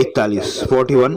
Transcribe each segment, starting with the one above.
41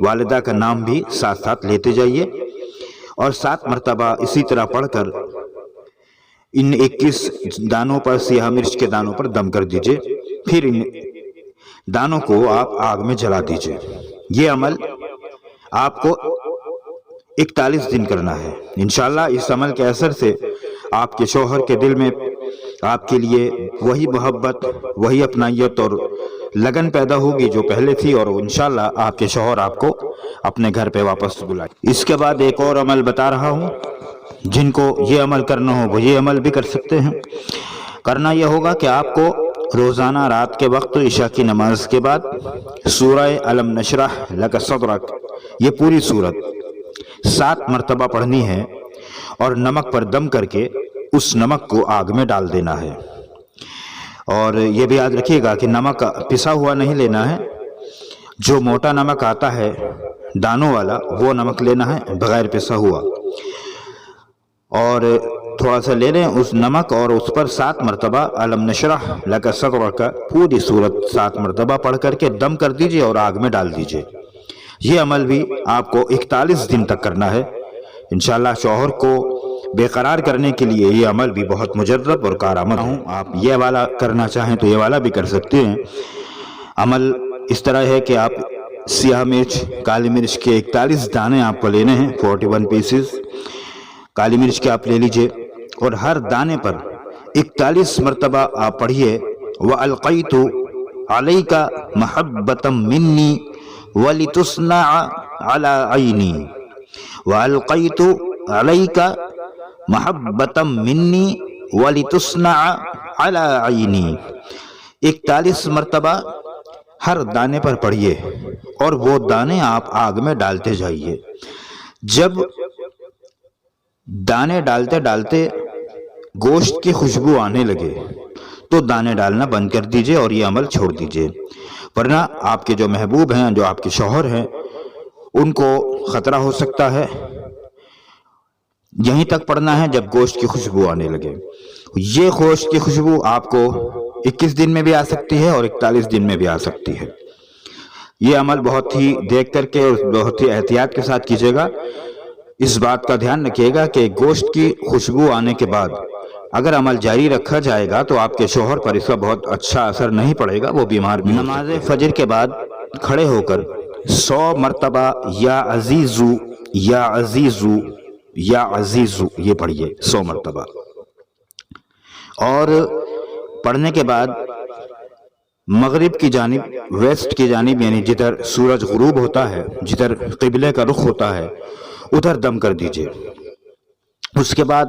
والدہ کا نام بھی ساتھ ساتھ لیتے جائیے اور 7 مرتبہ اسی طرح پڑھ کر ان 21 دانوں پر، سیاہ مرچ کے دانوں پر دم کر دیجئے، پھر ان دانوں کو آپ آگ میں جلا دیجئے۔ یہ عمل آپ کو 41 دن کرنا ہے۔ انشاءاللہ اس عمل کے اثر سے آپ کے شوہر کے دل میں آپ کے لیے وہی محبت، وہی اپنائیت اور لگن پیدا ہوگی جو پہلے تھی، اور انشاءاللہ آپ کے شوہر آپ کو اپنے گھر پہ واپس بلائیں۔ اس کے بعد ایک اور عمل بتا رہا ہوں، جن کو یہ عمل کرنا ہو وہ یہ عمل بھی کر سکتے ہیں۔ کرنا یہ ہوگا کہ آپ کو روزانہ رات کے وقت عشاء کی نماز کے بعد سورہ الم نشرح لک صدرک، یہ پوری سورت 7 مرتبہ پڑھنی ہے اور نمک پر دم کر کے اس نمک کو آگ میں ڈال دینا ہے۔ اور یہ بھی یاد رکھیے گا کہ نمک پسا ہوا نہیں لینا ہے، جو موٹا نمک آتا ہے دانوں والا وہ نمک لینا ہے بغیر پسا ہوا، اور تھوڑا سا لے لیں اس نمک اور اس پر 7 مرتبہ الم نشرح لک صدرک کا پوری سورت 7 مرتبہ پڑھ کر کے دم کر دیجئے اور آگ میں ڈال دیجئے۔ یہ عمل بھی آپ کو 41 دن تک کرنا ہے۔ انشاءاللہ شوہر کو بے قرار کرنے کے لیے یہ عمل بھی بہت مجرب اور کارآمد ہے۔ آپ یہ والا کرنا چاہیں تو یہ والا بھی کر سکتے ہیں۔ عمل اس طرح ہے کہ آپ سیاہ مرچ، کالی مرچ کے 41 دانے آپ کو لینے ہیں، 41 پیسز کالی مرچ کے آپ لے لیجئے، اور ہر دانے پر 41 مرتبہ آپ پڑھیے وَأَلْقَيْتُ عَلَيْكَ مَحَبَّةً مِّنِّي وَلِتُصْنَعَ عَلَىٰ عَيْنِي وَأَلْقَيْتُ عَلَيْكَ مَحَبَّةً مِّنِّي وَلِتُصْنَعَ عَلَىٰ عَيْنِي 41 مرتبہ ہر دانے پر پڑھیے اور وہ دانے آپ آگ میں ڈالتے جائیے۔ جب دانے ڈالتے ڈالتے گوشت کی خوشبو آنے لگے تو دانے ڈالنا بند کر دیجئے اور یہ عمل چھوڑ دیجئے، ورنہ آپ کے جو محبوب ہیں، جو آپ کے شوہر ہیں، ان کو خطرہ ہو سکتا ہے۔ یہیں تک پڑھنا ہے جب گوشت کی خوشبو آنے لگے۔ یہ گوشت کی خوشبو آپ کو 21 دن میں بھی آ سکتی ہے اور 41 دن میں بھی آ سکتی ہے۔ یہ عمل بہت ہی دیکھ کر کے، بہت ہی احتیاط کے ساتھ کیجیے گا۔ اس بات کا دھیان رکھیے گا کہ گوشت کی خوشبو آنے کے بعد اگر عمل جاری رکھا جائے گا تو آپ کے شوہر پر اس کا بہت اچھا اثر نہیں پڑے گا، وہ بیمار بھی۔ نماز فجر کے بعد کھڑے ہو کر 100 مرتبہ یا عزیزو یا عزیزو یا عزیزو یہ پڑھیے 100 مرتبہ، اور پڑھنے کے بعد مغرب کی جانب، ویسٹ کی جانب، یعنی جدھر سورج غروب ہوتا ہے، جدھر قبلے کا رخ ہوتا ہے، ادھر دم کر دیجئے۔ اس کے بعد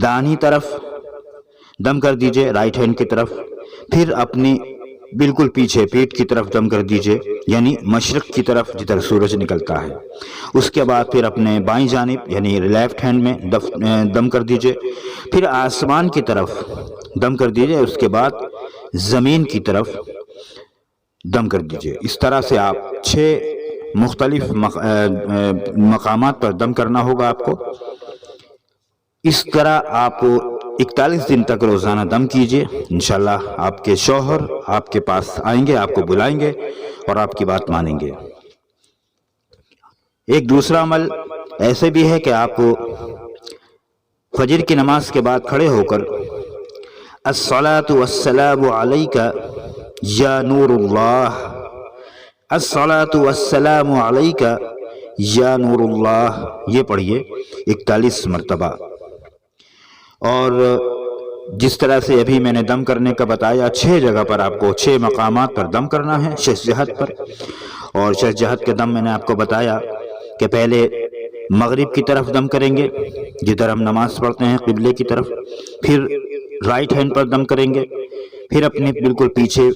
دانی طرف دم کر دیجئے، رائٹ ہینڈ کی طرف، پھر اپنی بالکل پیچھے پیٹھ کی طرف دم کر دیجئے، یعنی مشرق کی طرف جدھر سورج نکلتا ہے۔ اس کے بعد پھر اپنے بائیں جانب یعنی لیفٹ ہینڈ میں دم کر دیجئے، پھر آسمان کی طرف دم کر دیجئے، اس کے بعد زمین کی طرف دم کر دیجئے۔ اس طرح سے آپ 6 مختلف مقامات پر دم کرنا ہوگا آپ کو۔ اس طرح آپ 41 دن تک روزانہ دم کیجئے، انشاءاللہ آپ کے شوہر آپ کے پاس آئیں گے، آپ کو بلائیں گے اور آپ کی بات مانیں گے۔ ایک دوسرا عمل ایسے بھی ہے کہ آپ فجر کی نماز کے بعد کھڑے ہو کر الصلاۃ والسلام علیک یا نور اللہ، الصلاۃ والسلام علیک یا نور اللہ یہ پڑھیے 41 مرتبہ۔ اور جس طرح سے ابھی میں نے دم کرنے کا بتایا، 6 جگہ پر آپ کو 6 مقامات پر دم کرنا ہے، 6 جہت پر۔ اور 6 جہت کے دم میں نے آپ کو بتایا کہ پہلے مغرب کی طرف دم کریں گے جدھر ہم نماز پڑھتے ہیں، قبلے کی طرف، پھر رائٹ ہینڈ پر دم کریں گے، پھر اپنے بالکل پیچھے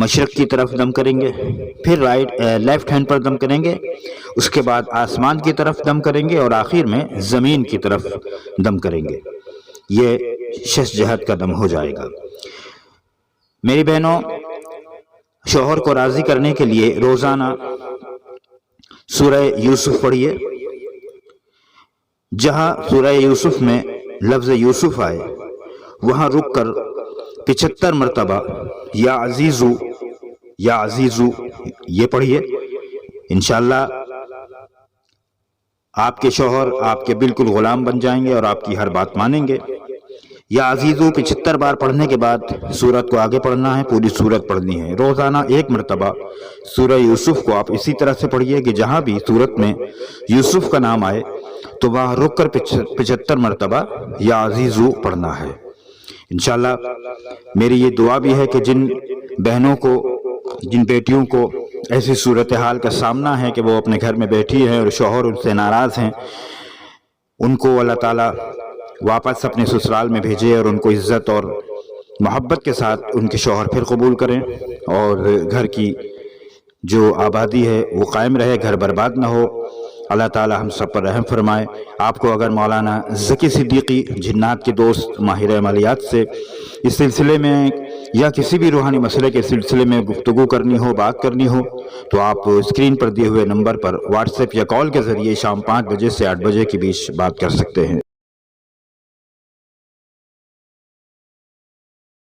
مشرق کی طرف دم کریں گے، پھر لیفٹ ہینڈ پر دم کریں گے، اس کے بعد آسمان کی طرف دم کریں گے، اور آخر میں زمین کی طرف دم کریں گے۔ یہ 6 جہت کا دم ہو جائے گا۔ میری بہنوں، شوہر کو راضی کرنے کے لیے روزانہ سورہ یوسف پڑھیے۔ جہاں سورہ یوسف میں لفظ یوسف آئے وہاں رک کر 75 مرتبہ یا عزیزو یا عزیزو یہ پڑھیے، انشاءاللہ آپ کے شوہر آپ کے بالکل غلام بن جائیں گے اور آپ کی ہر بات مانیں گے۔ یا عزیزوں 75 بار پڑھنے کے بعد سورت کو آگے پڑھنا ہے، پوری سورت پڑھنی ہے۔ روزانہ 1 مرتبہ سورہ یوسف کو آپ اسی طرح سے پڑھیے کہ جہاں بھی سورت میں یوسف کا نام آئے تو وہاں رک کر 75 مرتبہ یا عزیزو پڑھنا ہے۔ انشاءاللہ میری یہ دعا بھی ہے کہ جن بہنوں کو، جن بیٹیوں کو ایسی صورتحال کا سامنا ہے کہ وہ اپنے گھر میں بیٹھی ہیں اور شوہر ان سے ناراض ہیں، ان کو اللہ تعالیٰ واپس اپنے سسرال میں بھیجے اور ان کو عزت اور محبت کے ساتھ ان کے شوہر پھر قبول کریں اور گھر کی جو آبادی ہے وہ قائم رہے، گھر برباد نہ ہو۔ اللہ تعالیٰ ہم سب پر رحم فرمائے۔ آپ کو اگر مولانا ذکی صدیقی جنات کے دوست ماہر عملیات سے اس سلسلے میں یا کسی بھی روحانی مسئلے کے سلسلے میں گفتگو کرنی ہو، بات کرنی ہو، تو آپ اسکرین پر دیے ہوئے نمبر پر واٹس ایپ یا کال کے ذریعے شام 5 بجے سے 8 بجے کے بیچ بات کر سکتے ہیں۔